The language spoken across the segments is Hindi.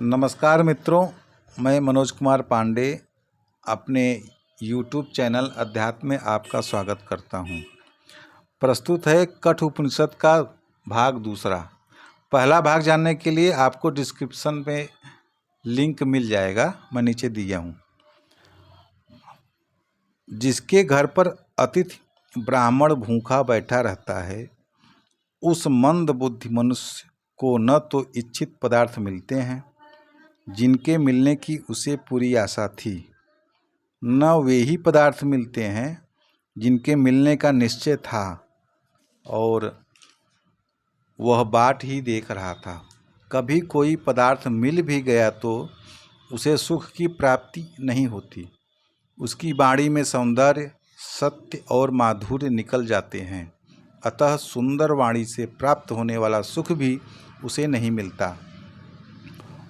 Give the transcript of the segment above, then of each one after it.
नमस्कार मित्रों, मैं मनोज कुमार पांडे अपने YouTube चैनल अध्यात्म में आपका स्वागत करता हूं। प्रस्तुत है कठ उपनिषद का भाग दूसरा। पहला भाग जानने के लिए आपको डिस्क्रिप्शन में लिंक मिल जाएगा, मैं नीचे दिया हूं। जिसके घर पर अतिथि ब्राह्मण भूखा बैठा रहता है, उस मंद बुद्धि मनुष्य को न तो इच्छित पदार्थ मिलते हैं जिनके मिलने की उसे पूरी आशा थी, न वे ही पदार्थ मिलते हैं जिनके मिलने का निश्चय था और वह बाट ही देख रहा था। कभी कोई पदार्थ मिल भी गया तो उसे सुख की प्राप्ति नहीं होती। उसकी वाणी में सौंदर्य, सत्य और माधुर्य निकल जाते हैं, अतः सुंदर वाणी से प्राप्त होने वाला सुख भी उसे नहीं मिलता।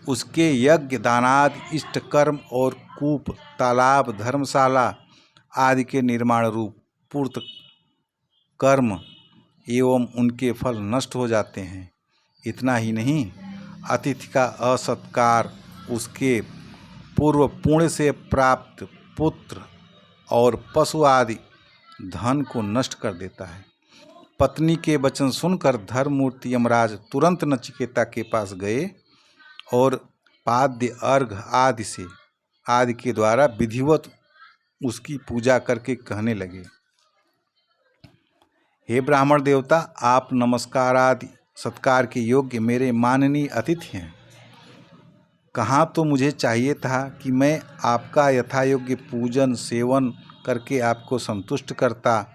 उसके यज्ञ, दानादि, इष्ट कर्म और कूप, तालाब, धर्मशाला आदि के निर्माण रूप पूर्त कर्म एवं उनके फल नष्ट हो जाते हैं। इतना ही नहीं, अतिथि का असत्कार उसके पूर्व पुण्य से प्राप्त पुत्र और पशु आदि धन को नष्ट कर देता है। पत्नी के वचन सुनकर धर्ममूर्ति यमराज तुरंत नचिकेता के पास गए और पाद्य, अर्घ आदि के द्वारा विधिवत उसकी पूजा करके कहने लगे, हे ब्राह्मण देवता, आप नमस्कार आदि सत्कार के योग्य मेरे माननीय अतिथि हैं। कहाँ तो मुझे चाहिए था कि मैं आपका यथायोग्य पूजन सेवन करके आपको संतुष्ट करता,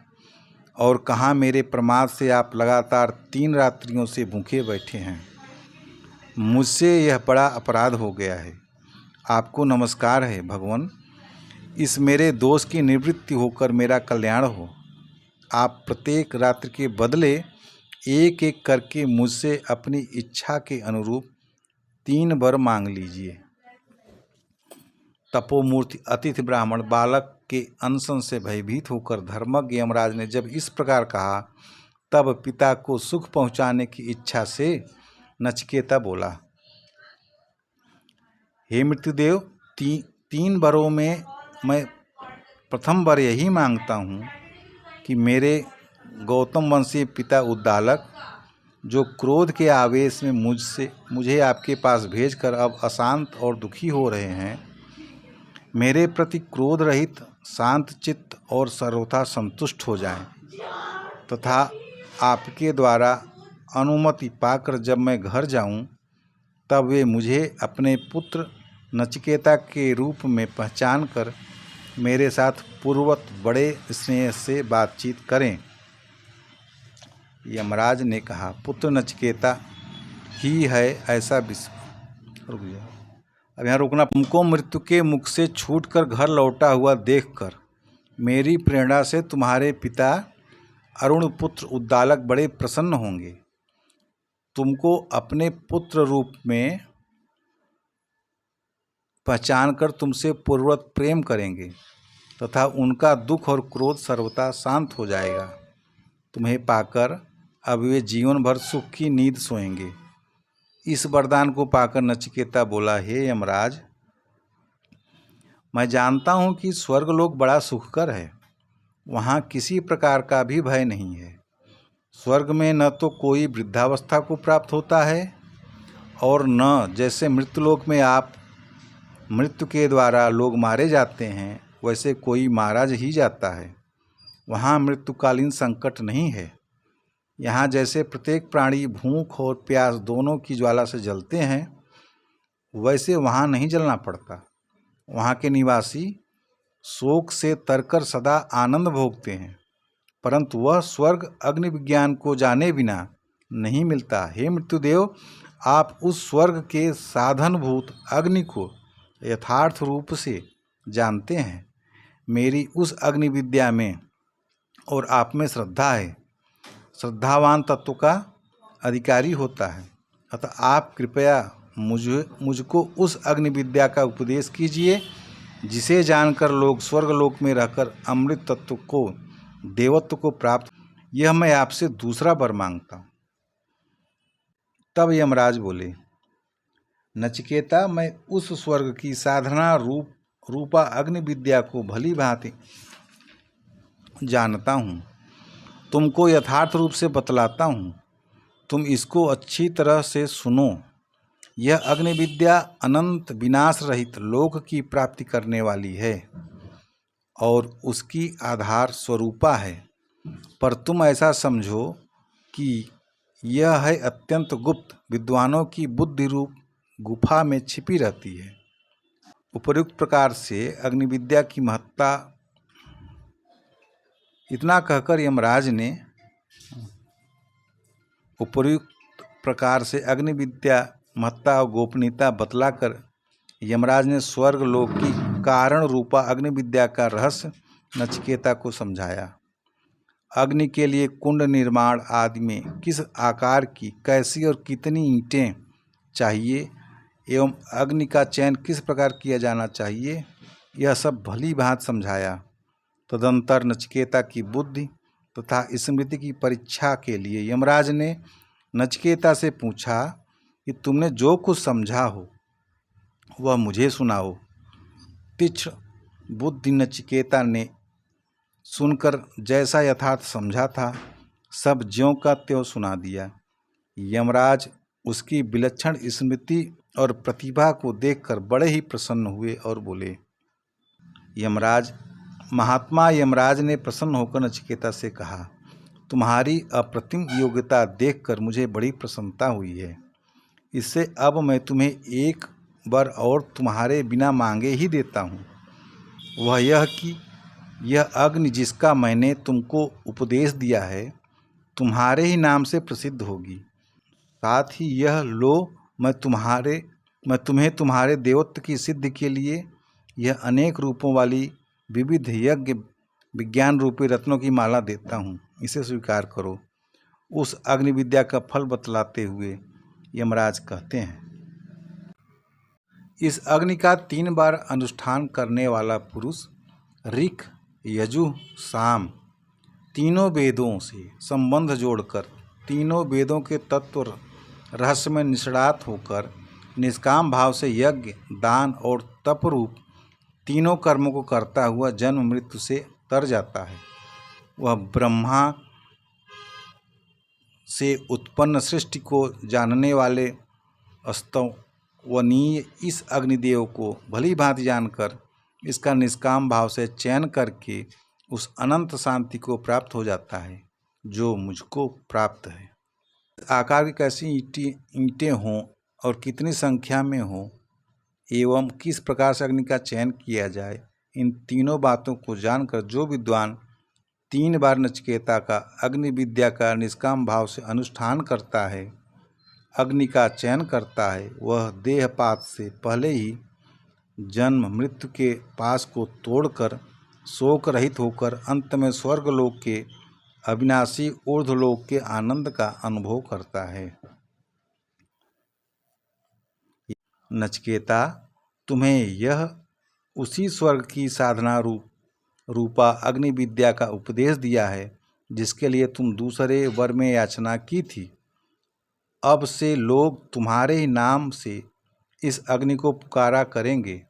और कहाँ मेरे प्रमाद से आप लगातार 3 रात्रियों से भूखे बैठे हैं। मुझसे यह बड़ा अपराध हो गया है। आपको नमस्कार है भगवान। इस मेरे दोष की निवृत्ति होकर मेरा कल्याण हो। आप प्रत्येक रात्रि के बदले एक एक करके मुझसे अपनी इच्छा के अनुरूप 3 वर मांग लीजिए। तपोमूर्ति अतिथि ब्राह्मण बालक के अनशन से भयभीत होकर धर्मज्ञ यमराज ने जब इस प्रकार कहा, तब पिता को सुख पहुँचाने की इच्छा से नचिकेता बोला, हे मृत्युदेव, 3 वरों में मैं प्रथम वर यही मांगता हूँ कि मेरे गौतम वंशीय पिता उद्दालक, जो क्रोध के आवेश में मुझे आपके पास भेजकर अब अशांत और दुखी हो रहे हैं, मेरे प्रति क्रोध रहित, शांत चित्त और सर्वथा संतुष्ट हो जाएं, तथा आपके द्वारा अनुमति पाकर जब मैं घर जाऊं, तब वे मुझे अपने पुत्र नचिकेता के रूप में पहचान कर मेरे साथ पूर्ववत बड़े स्नेह से बातचीत करें। यमराज ने कहा, पुत्र नचिकेता ही है ऐसा विश्व। रुक जाओ, अब यहाँ रुकना। तुमको मृत्यु के मुख से छूटकर घर लौटा हुआ देखकर मेरी प्रेरणा से तुम्हारे पिता अरुण पुत्र उद्दालक बड़े प्रसन्न होंगे। तुमको अपने पुत्र रूप में पहचान कर तुमसे पूर्ववत प्रेम करेंगे तथा उनका दुख और क्रोध सर्वथा शांत हो जाएगा। तुम्हें पाकर अब वे जीवन भर सुख की नींद सोएंगे। इस वरदान को पाकर नचिकेता बोला, हे यमराज, मैं जानता हूँ कि स्वर्गलोक बड़ा सुखकर है। वहाँ किसी प्रकार का भी भय नहीं है। स्वर्ग में न तो कोई वृद्धावस्था को प्राप्त होता है और न जैसे मृत्युलोक में आप मृत्यु के द्वारा लोग मारे जाते हैं, वैसे कोई मारा ही जाता है। वहाँ मृत्युकालीन संकट नहीं है। यहाँ जैसे प्रत्येक प्राणी भूख और प्यास दोनों की ज्वाला से जलते हैं, वैसे वहाँ नहीं जलना पड़ता। वहाँ के निवासी शोक से तरकर सदा आनंद भोगते हैं, परंतु वह स्वर्ग अग्नि विज्ञान को जाने बिना नहीं मिलता। हे मृत्युदेव, आप उस स्वर्ग के साधनभूत अग्नि को यथार्थ रूप से जानते हैं। मेरी उस अग्नि विद्या में और आप में श्रद्धा है। श्रद्धावान तत्व का अधिकारी होता है, अतः आप कृपया मुझको उस अग्नि विद्या का उपदेश कीजिए, जिसे जानकर लोग स्वर्गलोक में रहकर अमृत तत्व को, देवत्व को प्राप्त। यह मैं आपसे दूसरा वर मांगता हूँ। तब यमराज बोले, नचिकेता, मैं उस स्वर्ग की साधना रूपा अग्नि विद्या को भली भांति जानता हूँ। तुमको यथार्थ रूप से बतलाता हूँ, तुम इसको अच्छी तरह से सुनो। यह अग्नि विद्या अनंत विनाश रहित लोक की प्राप्ति करने वाली है और उसकी आधार स्वरूपा है, पर तुम ऐसा समझो कि यह है अत्यंत गुप्त, विद्वानों की बुद्धि रूप गुफा में छिपी रहती है। उपर्युक्त प्रकार से अग्नि विद्या की महत्ता इतना कहकर यमराज ने उपर्युक्त प्रकार से अग्नि विद्या महत्ता और गोपनीयता बतलाकर यमराज ने स्वर्ग लोक की कारण रूपा अग्नि विद्या का रहस्य नचिकेता को समझाया। अग्नि के लिए कुंड निर्माण आदि में किस आकार की, कैसी और कितनी ईंटें चाहिए एवं अग्नि का चयन किस प्रकार किया जाना चाहिए, यह सब भली भांति समझाया। तदंतर नचिकेता की बुद्धि तथा स्मृति की परीक्षा के लिए यमराज ने नचिकेता से पूछा कि तुमने जो कुछ समझा हो वह मुझे सुनाओ। तीक्ष्ण बुद्धि नचिकेता ने सुनकर जैसा यथार्थ समझा था सब ज्यों का त्यों सुना दिया। यमराज उसकी विलक्षण स्मृति और प्रतिभा को देखकर बड़े ही प्रसन्न हुए और बोले। महात्मा यमराज ने प्रसन्न होकर नचिकेता से कहा, तुम्हारी अप्रतिम योग्यता देखकर मुझे बड़ी प्रसन्नता हुई है। इससे अब मैं तुम्हें एक वर और तुम्हारे बिना मांगे ही देता हूँ। वह यह कि यह अग्नि जिसका मैंने तुमको उपदेश दिया है तुम्हारे ही नाम से प्रसिद्ध होगी। साथ ही यह लो, मैं तुम्हें तुम्हारे देवत्व की सिद्धि के लिए यह अनेक रूपों वाली विविध यज्ञ विज्ञान रूपी रत्नों की माला देता हूँ, इसे स्वीकार करो। उस अग्नि विद्या का फल बतलाते हुए यमराज कहते हैं, इस अग्नि का 3 बार अनुष्ठान करने वाला पुरुष ऋक्, यजुः, साम तीनों वेदों से संबंध जोड़कर तीनों वेदों के तत्व रहस्य में निष्णात होकर निष्काम भाव से यज्ञ, दान और तप रूप तीनों कर्मों को करता हुआ जन्म मृत्यु से तर जाता है। वह ब्रह्मा से उत्पन्न सृष्टि को जानने वाले स्तवनीय इस अग्निदेव को भली भांति जानकर इसका निष्काम भाव से चयन करके उस अनंत शांति को प्राप्त हो जाता है जो मुझको प्राप्त है। आकार की कैसी ईंटें हों और कितनी संख्या में हों एवं किस प्रकार से अग्नि का चयन किया जाए, इन तीनों बातों को जानकर जो विद्वान 3 बार नचिकेता का अग्नि विद्या का निष्काम भाव से अनुष्ठान करता है, अग्नि का चयन करता है, वह देहपात से पहले ही जन्म मृत्यु के पास को तोड़कर शोक रहित होकर अंत में स्वर्गलोक के अविनाशी ऊर्ध्वलोक के आनंद का अनुभव करता है। नचिकेता, तुम्हें यह उसी स्वर्ग की साधना रूपा अग्नि विद्या का उपदेश दिया है जिसके लिए तुम दूसरे वर में याचना की थी। अब से लोग तुम्हारे ही नाम से इस अग्नि को पुकारा करेंगे।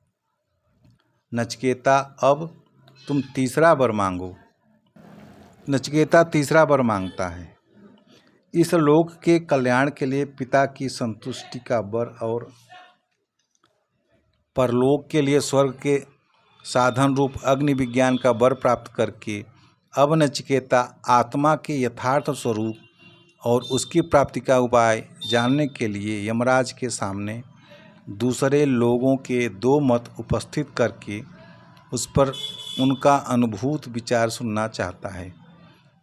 नचिकेता, अब तुम तीसरा वर मांगो। नचिकेता तीसरा वर मांगता है, इस लोक के कल्याण के लिए पिता की संतुष्टि का वर और परलोक के लिए स्वर्ग के साधन रूप अग्नि विज्ञान का वर प्राप्त करके अब नचिकेता आत्मा के यथार्थ स्वरूप और उसकी प्राप्ति का उपाय जानने के लिए यमराज के सामने दूसरे लोगों के 2 मत उपस्थित करके उस पर उनका अनुभूत विचार सुनना चाहता है।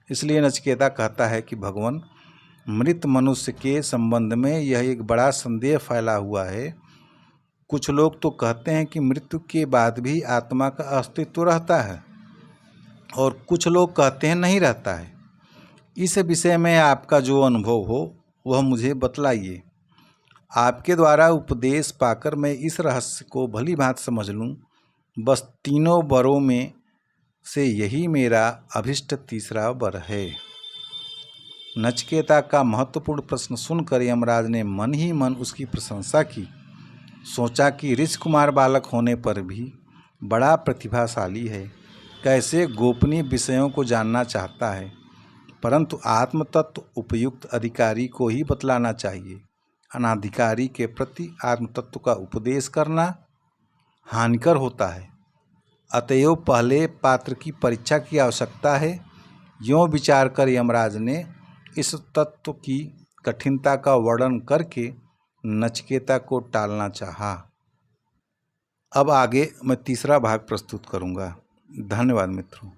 इसलिए नचिकेता कहता है कि भगवान, मृत मनुष्य के संबंध में यह एक बड़ा संदेह फैला हुआ है। कुछ लोग तो कहते हैं कि मृत्यु के बाद भी आत्मा का अस्तित्व रहता है और कुछ लोग कहते हैं नहीं रहता है। इस विषय में आपका जो अनुभव हो वह मुझे बतलाइए। आपके द्वारा उपदेश पाकर मैं इस रहस्य को भली भांति समझ लूँ। बस तीनों वरों में से यही मेरा अभिष्ट तीसरा वर है। नचिकेता का महत्वपूर्ण प्रश्न सुनकर यमराज ने मन ही मन उसकी प्रशंसा की सोचा कि ऋषिकुमार बालक होने पर भी बड़ा प्रतिभाशाली है, कैसे गोपनीय विषयों को जानना चाहता है, परंतु आत्मतत्व उपयुक्त अधिकारी को ही बतलाना चाहिए। अनाधिकारी के प्रति आत्मतत्व का उपदेश करना हानिकर होता है। अतएव पहले पात्र की परीक्षा की आवश्यकता है। यों विचार कर यमराज ने इस तत्व की कठिनता का वर्णन करके नचिकेता को टालना चाहा। अब आगे मैं तीसरा भाग प्रस्तुत करूंगा। धन्यवाद मित्रों।